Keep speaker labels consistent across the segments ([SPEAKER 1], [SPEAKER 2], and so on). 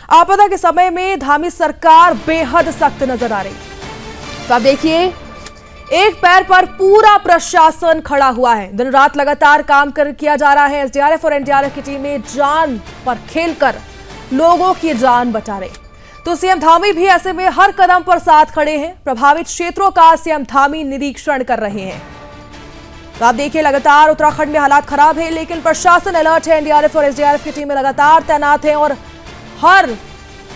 [SPEAKER 1] आपदा के समय में धामी सरकार बेहद सख्त नजर आ रही। तो आप देखिए, एक पैर पर पूरा प्रशासन खड़ा हुआ है। दिन रात लगातार काम किया जा रहा है। एसडीआरएफ और एनडीआरएफ की टीमें जान पर खेलकर लोगों की जान बचा रही। तो सीएम धामी भी ऐसे में हर कदम पर साथ खड़े हैं। प्रभावित क्षेत्रों का सीएम धामी निरीक्षण कर रहे हैं। तो आप देखिए, लगातार उत्तराखंड में हालात खराब है, लेकिन प्रशासन अलर्ट है। एनडीआरएफ और एसडीआरएफ की टीमें लगातार तैनात हैं और हर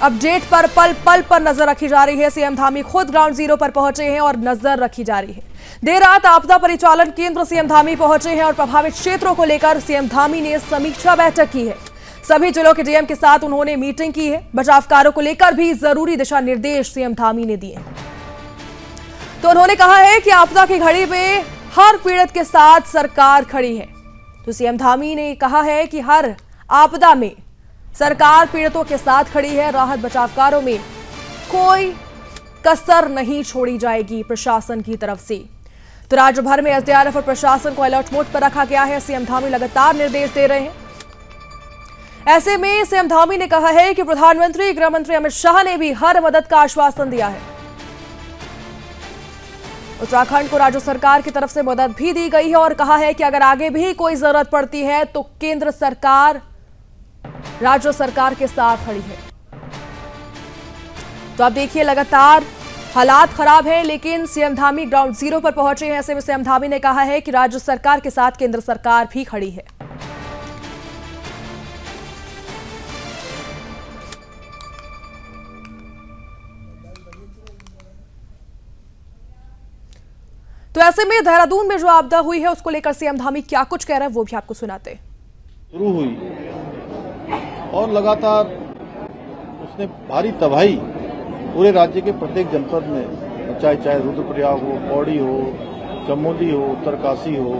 [SPEAKER 1] अपडेट पर पल पल पर नजर रखी जा रही है। सीएम धामी खुद ग्राउंड जीरो पर पहुंचे हैं और नजर रखी जा रही है। देर रात आपदा परिचालन केंद्र सीएम धामी पहुंचे हैं और प्रभावित क्षेत्रों को लेकर सीएम धामी ने समीक्षा बैठक की है। सभी जिलों के डीएम के साथ उन्होंने मीटिंग की है। बचाव कार्यों को लेकर भी जरूरी दिशा निर्देश सीएम धामी ने दिए। तो उन्होंने कहा है कि आपदा की घड़ी में हर पीड़ित के साथ सरकार खड़ी है। तो सीएम धामी ने कहा है कि हर आपदा में सरकार पीड़ितों के साथ खड़ी है। राहत बचाव कार्यों में कोई कसर नहीं छोड़ी जाएगी प्रशासन की तरफ से। तो राज्य भर में एसडीआरएफ और प्रशासन को अलर्ट मोड पर रखा गया है। सीएम धामी लगातार निर्देश दे रहे हैं। ऐसे में सीएम धामी ने कहा है कि प्रधानमंत्री गृह मंत्री अमित शाह ने भी हर मदद का आश्वासन दिया है। उत्तराखंड को राज्य सरकार की तरफ से मदद भी दी गई है और कहा है कि अगर आगे भी कोई जरूरत पड़ती है तो केंद्र सरकार राज्य सरकार के साथ खड़ी है। तो आप देखिए, लगातार हालात खराब है, लेकिन सीएम धामी ग्राउंड जीरो पर पहुंचे हैं। ऐसे में सीएम धामी ने कहा है कि राज्य सरकार के साथ केंद्र सरकार भी खड़ी है। तो ऐसे में देहरादून में जो आपदा हुई है उसको लेकर सीएम धामी क्या कुछ कह रहे हैं वो भी आपको सुनाते हैं।
[SPEAKER 2] शुरू हुई और लगातार उसने भारी तबाही पूरे राज्य के प्रत्येक जनपद में, चाहे रुद्रप्रयाग हो, पौड़ी हो, चमोली हो, उत्तरकाशी हो,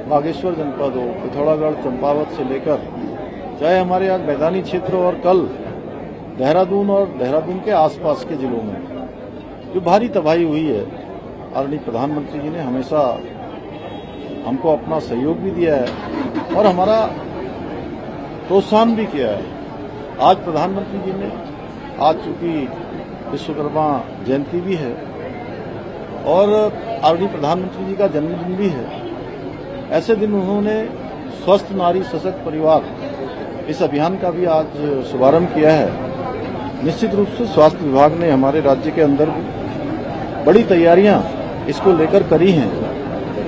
[SPEAKER 2] बागेश्वर जनपद हो, पिथौरागढ़, चंपावत से लेकर चाहे हमारे आज मैदानी क्षेत्र और कल देहरादून और देहरादून के आसपास के जिलों में जो भारी तबाही हुई है, आदरणीय प्रधानमंत्री जी ने हमेशा हमको अपना सहयोग भी दिया है और हमारा प्रोत्साहन भी किया है। आज प्रधानमंत्री जी ने, आज चूंकि विश्वकर्मा जयंती भी है और आदरणीय प्रधानमंत्री जी का जन्मदिन भी है, ऐसे दिन उन्होंने स्वस्थ नारी सशक्त परिवार इस अभियान का भी आज शुभारंभ किया है। निश्चित रूप से स्वास्थ्य विभाग ने हमारे राज्य के अंदर भी बड़ी तैयारियां इसको लेकर करी हैं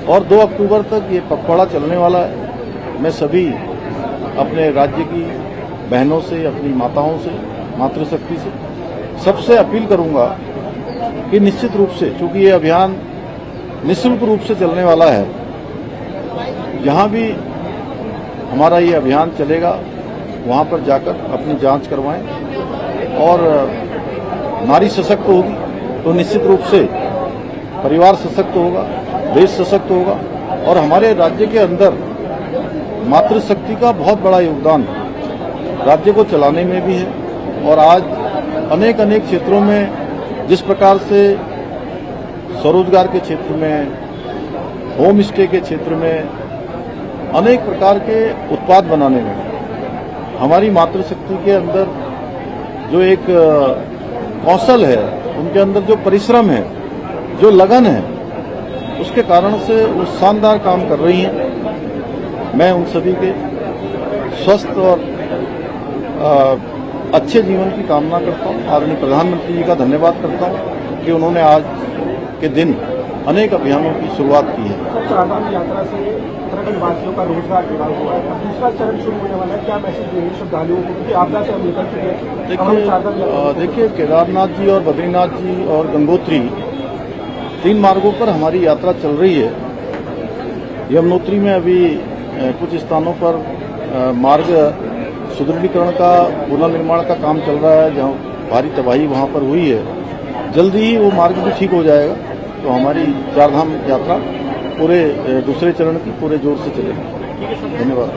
[SPEAKER 2] और 2 अक्टूबर तक ये पखवाड़ा चलने वाला है। मैं सभी अपने राज्य की बहनों से, अपनी माताओं से, मातृशक्ति से सबसे अपील करूंगा कि निश्चित रूप से, चूंकि ये अभियान निःशुल्क रूप से चलने वाला है, जहां भी हमारा ये अभियान चलेगा वहां पर जाकर अपनी जांच करवाएं और नारी सशक्त होगी तो निश्चित रूप से परिवार सशक्त होगा, देश सशक्त होगा और हमारे राज्य के अंदर मातृशक्ति का बहुत बड़ा योगदान राज्य को चलाने में भी है। और आज अनेक क्षेत्रों में जिस प्रकार से स्वरोजगार के क्षेत्र में, होम स्टे के क्षेत्र में, अनेक प्रकार के उत्पाद बनाने में हमारी मातृशक्ति के अंदर जो एक कौशल है, उनके अंदर जो परिश्रम है, जो लगन है, उसके कारण से वो शानदार काम कर रही हैं। मैं उन सभी के स्वस्थ और अच्छे जीवन की कामना करता हूँ। आदरणीय प्रधानमंत्री जी का धन्यवाद करता हूँ कि उन्होंने आज के दिन अनेक अभियानों की शुरुआत की है।
[SPEAKER 3] चारधाम यात्रा से उत्तराखंड वासियों का रोजगार जुड़ा हुआ है। अब दूसरा चरण शुरू होने वाला है, क्या मैसेज देंगे श्रद्धालुओं को, क्योंकि आपदा से हम निकल चुके हैं?
[SPEAKER 2] देखिए, केदारनाथ जी और बद्रीनाथ जी और गंगोत्री 3 मार्गों पर हमारी यात्रा चल रही है। यमुनोत्री में अभी कुछ स्थानों पर मार्ग सुदृढ़ीकरण का, पुनर्निर्माण का काम चल रहा है, जहां भारी तबाही वहां पर हुई है। जल्दी ही वो मार्ग भी ठीक हो जाएगा तो हमारी चारधाम यात्रा पूरे दूसरे चरण की पूरे जोर से चलेगी। धन्यवाद।